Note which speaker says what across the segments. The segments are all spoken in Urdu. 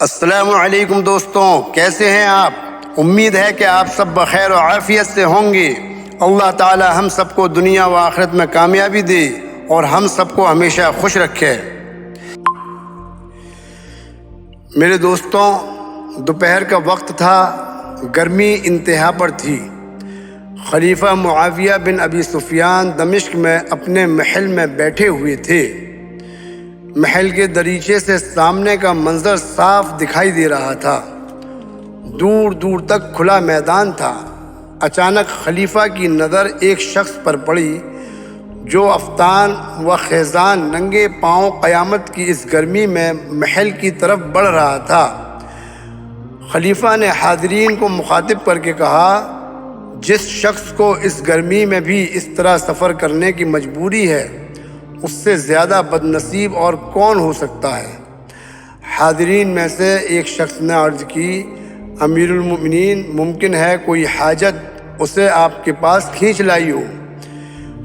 Speaker 1: السلام علیکم دوستوں، کیسے ہیں آپ؟ امید ہے کہ آپ سب بخیر و عافیت سے ہوں گے۔ اللہ تعالی ہم سب کو دنیا و آخرت میں کامیابی دے اور ہم سب کو ہمیشہ خوش رکھے۔ میرے دوستوں، دوپہر کا وقت تھا، گرمی انتہا پر تھی۔ خلیفہ معاویہ بن ابی سفیان دمشق میں اپنے محل میں بیٹھے ہوئے تھے۔ محل کے دریچے سے سامنے کا منظر صاف دکھائی دے رہا تھا۔ دور دور تک کھلا میدان تھا۔ اچانک خلیفہ کی نظر ایک شخص پر پڑی جو افطان و خیزان ننگے پاؤں قیامت کی اس گرمی میں محل کی طرف بڑھ رہا تھا۔ خلیفہ نے حاضرین کو مخاطب کر کے کہا، جس شخص کو اس گرمی میں بھی اس طرح سفر کرنے کی مجبوری ہے، اس سے زیادہ بد نصیب اور کون ہو سکتا ہے؟ حاضرین میں سے ایک شخص نے عرض کی، امیر المؤمنین، ممکن ہے کوئی حاجت اسے آپ کے پاس کھینچ لائی ہو۔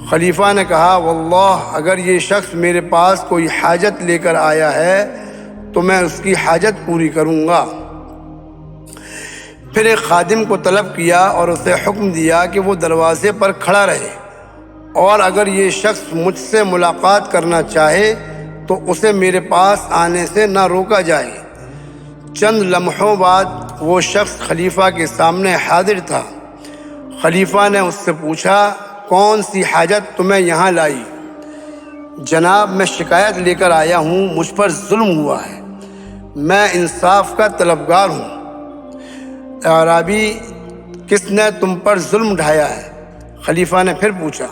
Speaker 1: خلیفہ نے کہا، واللہ اگر یہ شخص میرے پاس کوئی حاجت لے کر آیا ہے تو میں اس کی حاجت پوری کروں گا۔ پھر ایک خادم کو طلب کیا اور اسے حکم دیا کہ وہ دروازے پر کھڑا رہے، اور اگر یہ شخص مجھ سے ملاقات کرنا چاہے تو اسے میرے پاس آنے سے نہ روکا جائے۔ چند لمحوں بعد وہ شخص خلیفہ کے سامنے حاضر تھا۔ خلیفہ نے اس سے پوچھا، کون سی حاجت تمہیں یہاں لائی؟ جناب، میں شکایت لے کر آیا ہوں، مجھ پر ظلم ہوا ہے، میں انصاف کا طلبگار ہوں۔ اعرابی، کس نے تم پر ظلم ڈھایا ہے؟ خلیفہ نے پھر پوچھا۔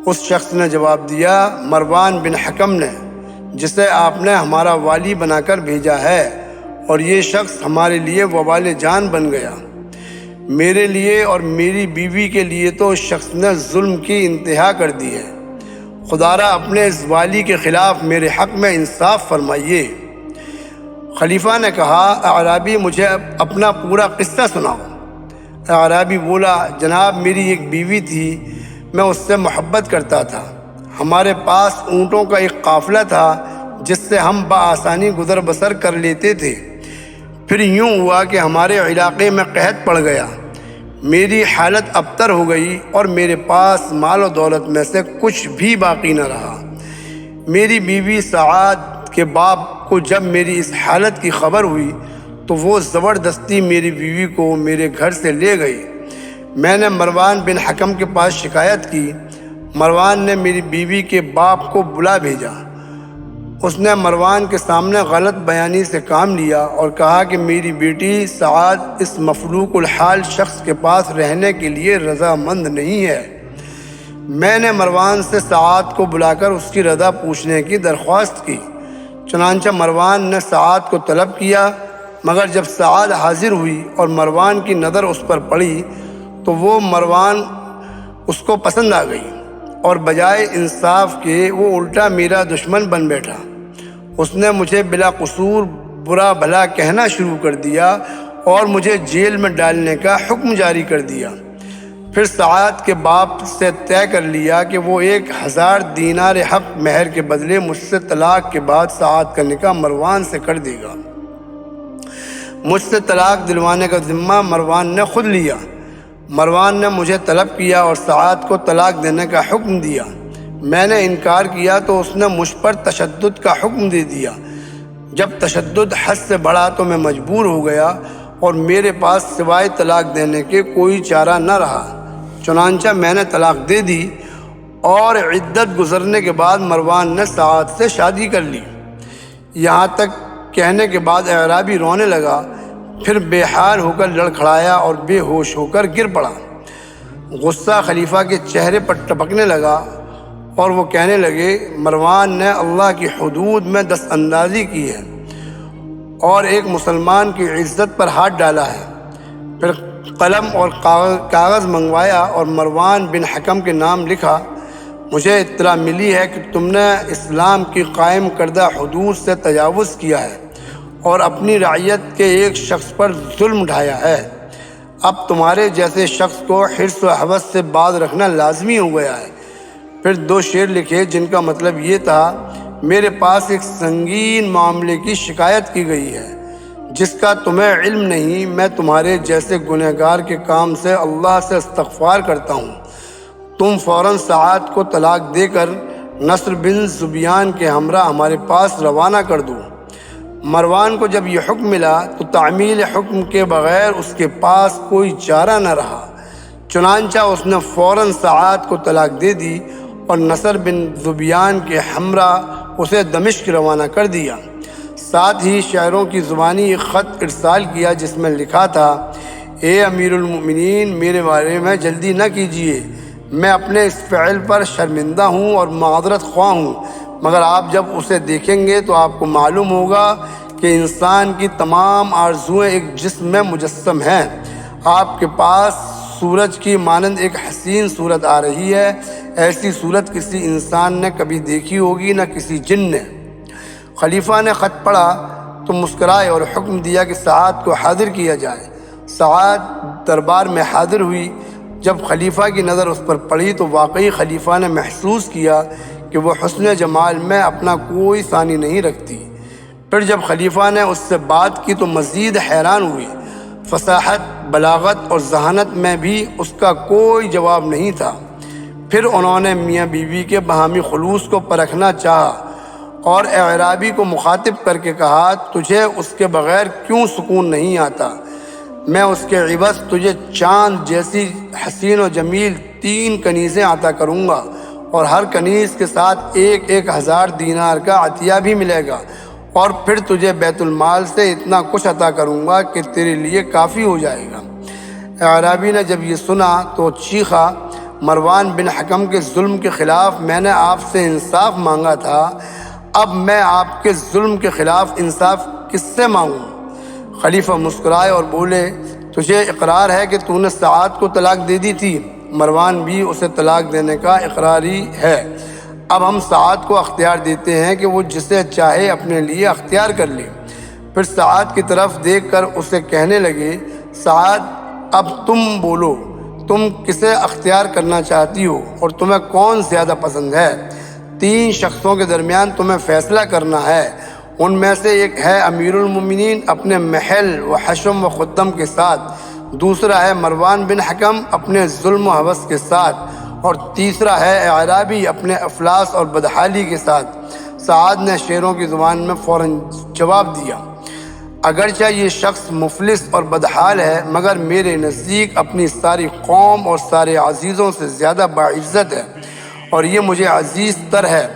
Speaker 1: اس شخص نے جواب دیا، مروان بن حکم نے، جسے آپ نے ہمارا والی بنا کر بھیجا ہے، اور یہ شخص ہمارے لیے وبال جان بن گیا۔ میرے لیے اور میری بیوی کے لیے تو اس شخص نے ظلم کی انتہا کر دی ہے۔ خدا را اپنے اس والی کے خلاف میرے حق میں انصاف فرمائیے۔ خلیفہ نے کہا، اعرابی، مجھے اپنا پورا قصہ سناؤ۔ اعرابی بولا، جناب، میری ایک بیوی تھی، میں اس سے محبت کرتا تھا۔ ہمارے پاس اونٹوں کا ایک قافلہ تھا جس سے ہم بآسانی گزر بسر کر لیتے تھے۔ پھر یوں ہوا کہ ہمارے علاقے میں قحط پڑ گیا، میری حالت ابتر ہو گئی اور میرے پاس مال و دولت میں سے کچھ بھی باقی نہ رہا۔ میری بیوی سعاد کے باپ کو جب میری اس حالت کی خبر ہوئی تو وہ زبردستی میری بیوی کو میرے گھر سے لے گئی۔ میں نے مروان بن حکم کے پاس شکایت کی۔ مروان نے میری بیوی کے باپ کو بلا بھیجا۔ اس نے مروان کے سامنے غلط بیانی سے کام لیا اور کہا کہ میری بیٹی سعاد اس مفلوق الحال شخص کے پاس رہنے کے لیے رضامند نہیں ہے۔ میں نے مروان سے سعاد کو بلا کر اس کی رضا پوچھنے کی درخواست کی۔ چنانچہ مروان نے سعاد کو طلب کیا، مگر جب سعاد حاضر ہوئی اور مروان کی نظر اس پر پڑی تو وہ مروان اس کو پسند آ گئی، اور بجائے انصاف کے وہ الٹا میرا دشمن بن بیٹھا۔ اس نے مجھے بلا قصور برا بھلا کہنا شروع کر دیا اور مجھے جیل میں ڈالنے کا حکم جاری کر دیا۔ پھر سعاد کے باپ سے طے کر لیا کہ وہ 1000 دینار حق مہر کے بدلے مجھ سے طلاق کے بعد سعاد کا نکاح مروان سے کر دے گا۔ مجھ سے طلاق دلوانے کا ذمہ مروان نے خود لیا۔ مروان نے مجھے طلب کیا اور سعاد کو طلاق دینے کا حکم دیا۔ میں نے انکار کیا تو اس نے مجھ پر تشدد کا حکم دے دیا۔ جب تشدد حد سے بڑھا تو میں مجبور ہو گیا اور میرے پاس سوائے طلاق دینے کے کوئی چارہ نہ رہا۔ چنانچہ میں نے طلاق دے دی، اور عدت گزرنے کے بعد مروان نے سعاد سے شادی کر لی۔ یہاں تک کہنے کے بعد اعرابی رونے لگا، پھر بے حال ہو کر لڑکھڑایا اور بے ہوش ہو کر گر پڑا۔ غصہ خلیفہ کے چہرے پر ٹپکنے لگا اور وہ کہنے لگے، مروان نے اللہ کی حدود میں دست اندازی کی ہے اور ایک مسلمان کی عزت پر ہاتھ ڈالا ہے۔ پھر قلم اور کاغذ منگوایا اور مروان بن حکم کے نام لکھا۔ مجھے اطلاع ملی ہے کہ تم نے اسلام کی قائم کردہ حدود سے تجاوز کیا ہے اور اپنی رعیت کے ایک شخص پر ظلم ڈھایا ہے۔ اب تمہارے جیسے شخص کو حرص و حوث سے باز رکھنا لازمی ہو گیا ہے۔ پھر 2 شعر لکھے جن کا مطلب یہ تھا، میرے پاس ایک سنگین معاملے کی شکایت کی گئی ہے، جس کا تمہیں علم نہیں، میں تمہارے جیسے گنہگار کے کام سے اللہ سے استغفار کرتا ہوں۔ تم فوراً سعد کو طلاق دے کر نصر بن ذبیان کے ہمراہ ہمارے پاس روانہ کر دو۔ مروان کو جب یہ حکم ملا تو تعمیل حکم کے بغیر اس کے پاس کوئی چارہ نہ رہا، چنانچہ اس نے فوراً سعد کو طلاق دے دی اور نصر بن ذبیان کے ہمراہ اسے دمشق روانہ کر دیا۔ ساتھ ہی شاعروں کی زبانی ایک خط ارسال کیا جس میں لکھا تھا: اے امیر المؤمنین، میرے بارے میں جلدی نہ کیجیے، میں اپنے اس فعل پر شرمندہ ہوں اور معذرت خواہ ہوں، مگر آپ جب اسے دیکھیں گے تو آپ کو معلوم ہوگا کہ انسان کی تمام آرزوئیں ایک جسم میں مجسم ہیں۔ آپ کے پاس سورج کی مانند ایک حسین صورت آ رہی ہے، ایسی صورت کسی انسان نے کبھی دیکھی ہوگی نہ کسی جن نے۔ خلیفہ نے خط پڑھا تو مسکرائے اور حکم دیا کہ سعد کو حاضر کیا جائے۔ سعد دربار میں حاضر ہوئی۔ جب خلیفہ کی نظر اس پر پڑی تو واقعی خلیفہ نے محسوس کیا کہ وہ حسن جمال میں اپنا کوئی ثانی نہیں رکھتی۔ پھر جب خلیفہ نے اس سے بات کی تو مزید حیران ہوئی۔ فصاحت، بلاغت اور ذہانت میں بھی اس کا کوئی جواب نہیں تھا۔ پھر انہوں نے میاں بیوی کے باہمی خلوص کو پرکھنا چاہا اور اعرابی کو مخاطب کر کے کہا: تجھے اس کے بغیر کیوں سکون نہیں آتا؟ میں اس کے عوض تجھے چاند جیسی حسین و جمیل 3 کنیزیں عطا کروں گا، اور ہر کنیز کے ساتھ 1000 دینار کا عطیہ بھی ملے گا، اور پھر تجھے بیت المال سے اتنا کچھ عطا کروں گا کہ تیرے لیے کافی ہو جائے گا۔ اعرابی نے جب یہ سنا تو چیخا: مروان بن حکم کے ظلم کے خلاف میں نے آپ سے انصاف مانگا تھا، اب میں آپ کے ظلم کے خلاف انصاف کس سے مانگوں؟ خلیفہ مسکرائے اور بولے: تجھے اقرار ہے کہ تو نے سعد کو طلاق دے دی تھی، مروان بھی اسے طلاق دینے کا اقراری ہے۔ اب ہم سعد کو اختیار دیتے ہیں کہ وہ جسے چاہے اپنے لیے اختیار کر لے۔ پھر سعد کی طرف دیکھ کر اسے کہنے لگے: سعد، اب تم بولو، تم کسے اختیار کرنا چاہتی ہو اور تمہیں کون زیادہ پسند ہے؟ 3 شخصوں کے درمیان تمہیں فیصلہ کرنا ہے، ان میں سے ایک ہے امیر المومنین اپنے محل و حشم و خدم کے ساتھ، دوسرا ہے مروان بن حکم اپنے ظلم و ہوس کے ساتھ، اور تیسرا ہے اعرابی اپنے افلاس اور بدحالی کے ساتھ۔ سعد نے شیروں کی زبان میں فوراً جواب دیا: اگرچہ یہ شخص مفلس اور بدحال ہے، مگر میرے نزدیک اپنی ساری قوم اور سارے عزیزوں سے زیادہ باعزت ہے، اور یہ مجھے عزیز تر ہے۔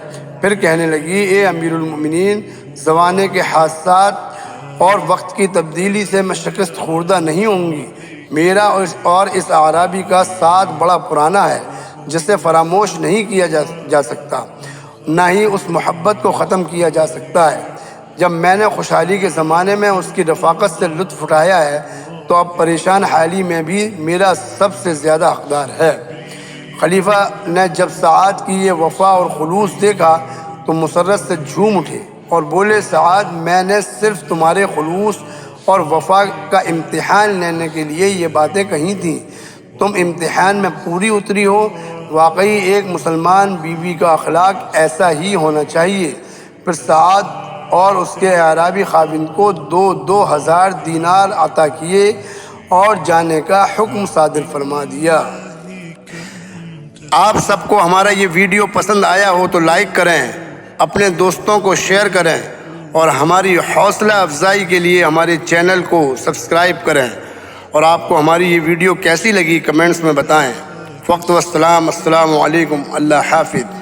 Speaker 1: پھر کہنے لگی: اے امیر المؤمنین، زمانے کے حادثات اور وقت کی تبدیلی سے میں شکست خوردہ نہیں ہوں گی۔ میرا اور اس اعرابی کا ساتھ بڑا پرانا ہے جسے فراموش نہیں کیا جا سکتا، نہ ہی اس محبت کو ختم کیا جا سکتا ہے۔ جب میں نے خوشحالی کے زمانے میں اس کی رفاقت سے لطف اٹھایا ہے تو اب پریشان حالی میں بھی میرا سب سے زیادہ حقدار ہے۔ خلیفہ نے جب سعد کی یہ وفا اور خلوص دیکھا تو مسرت سے جھوم اٹھے اور بولے: سعد، میں نے صرف تمہارے خلوص اور وفا کا امتحان لینے کے لیے یہ باتیں کہی تھیں، تم امتحان میں پوری اتری ہو۔ واقعی ایک مسلمان بیوی کا اخلاق ایسا ہی ہونا چاہیے۔ پھر سعد اور اس کے اعرابی خاوند کو 2000 دینار عطا کیے اور جانے کا حکم صادر فرما دیا۔ آپ سب کو ہمارا یہ ویڈیو پسند آیا ہو تو لائک کریں، اپنے دوستوں کو شیئر کریں، اور ہماری حوصلہ افزائی کے لیے ہمارے چینل کو سبسکرائب کریں، اور آپ کو ہماری یہ ویڈیو کیسی لگی کمنٹس میں بتائیں۔ وقت والسلام، السلام علیکم، اللہ حافظ۔